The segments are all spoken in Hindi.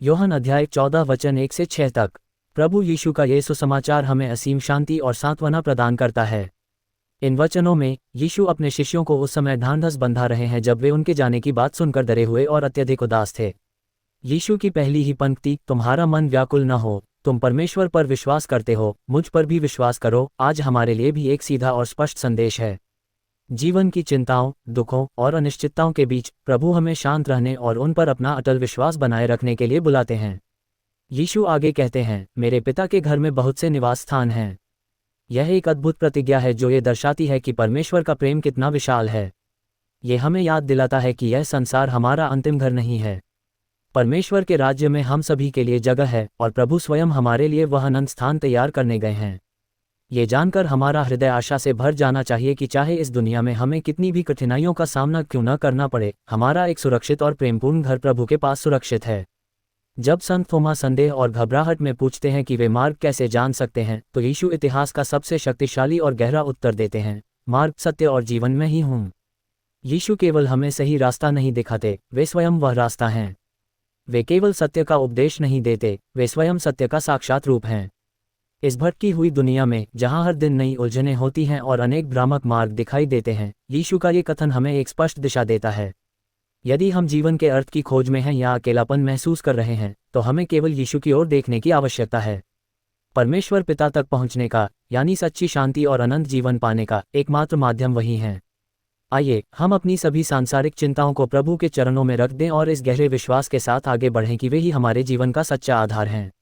योहन अध्याय 14 वचन 1 से 6 तक। प्रभु यीशु का ये सुसमाचार हमें असीम शांति और सांत्वना प्रदान करता है। इन वचनों में यीशु अपने शिष्यों को उस समय ढांढस बंधा रहे हैं जब वे उनके जाने की बात सुनकर डरे हुए और अत्यधिक उदास थे। यीशु की पहली ही पंक्ति, तुम्हारा मन व्याकुल न हो, तुम परमेश्वर पर विश्वास करते हो, मुझ पर भी विश्वास करो, आज हमारे लिए भी एक सीधा और स्पष्ट संदेश है। जीवन की चिंताओं, दुखों और अनिश्चितताओं के बीच प्रभु हमें शांत रहने और उन पर अपना अटल विश्वास बनाए रखने के लिए बुलाते हैं। यीशु आगे कहते हैं, मेरे पिता के घर में बहुत से निवास स्थान हैं। यह एक अद्भुत प्रतिज्ञा है जो ये दर्शाती है कि परमेश्वर का प्रेम कितना विशाल है। ये हमें याद दिलाता है कि यह संसार हमारा अंतिम घर नहीं है। परमेश्वर के राज्य में हम सभी के लिए जगह है और प्रभु स्वयं हमारे लिए वह अनंत स्थान तैयार करने गए हैं। ये जानकर हमारा हृदय आशा से भर जाना चाहिए कि चाहे इस दुनिया में हमें कितनी भी कठिनाइयों का सामना क्यों न करना पड़े, हमारा एक सुरक्षित और प्रेमपूर्ण घर प्रभु के पास सुरक्षित है। जब संत थोमा संदेह और घबराहट में पूछते हैं कि वे मार्ग कैसे जान सकते हैं, तो यीशु इतिहास का सबसे शक्तिशाली और गहरा उत्तर देते हैं, मार्ग, सत्य और जीवन में ही हूँ। यीशु केवल हमें सही रास्ता नहीं दिखाते, वे स्वयं वह रास्ता हैं। वे केवल सत्य का उपदेश नहीं देते, वे स्वयं सत्य का साक्षात रूप हैं। इस भटकी हुई दुनिया में जहां हर दिन नई उलझनें होती हैं और अनेक भ्रामक मार्ग दिखाई देते हैं, यीशु का ये कथन हमें एक स्पष्ट दिशा देता है। यदि हम जीवन के अर्थ की खोज में हैं या अकेलापन महसूस कर रहे हैं, तो हमें केवल यीशु की ओर देखने की आवश्यकता है। परमेश्वर पिता तक पहुंचने का, यानी सच्ची शांति और अनंत जीवन पाने का एकमात्र माध्यम वही है। आइए हम अपनी सभी सांसारिक चिंताओं को प्रभु के चरणों में रख दें और इस गहरे विश्वास के साथ आगे बढ़ें कि वे ही हमारे जीवन का सच्चा आधार हैं।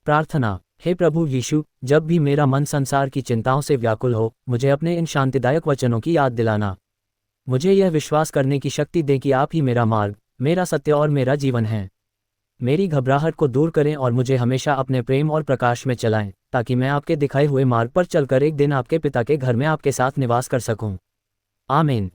प्रार्थना। हे प्रभु यीशु, जब भी मेरा मन संसार की चिंताओं से व्याकुल हो, मुझे अपने इन शांतिदायक वचनों की याद दिलाना। मुझे यह विश्वास करने की शक्ति दें कि आप ही मेरा मार्ग, मेरा सत्य और मेरा जीवन हैं। मेरी घबराहट को दूर करें और मुझे हमेशा अपने प्रेम और प्रकाश में चलाएं, ताकि मैं आपके दिखाए हुए मार्ग पर चलकर एक दिन आपके पिता के घर में आपके साथ निवास कर सकूं। आमीन।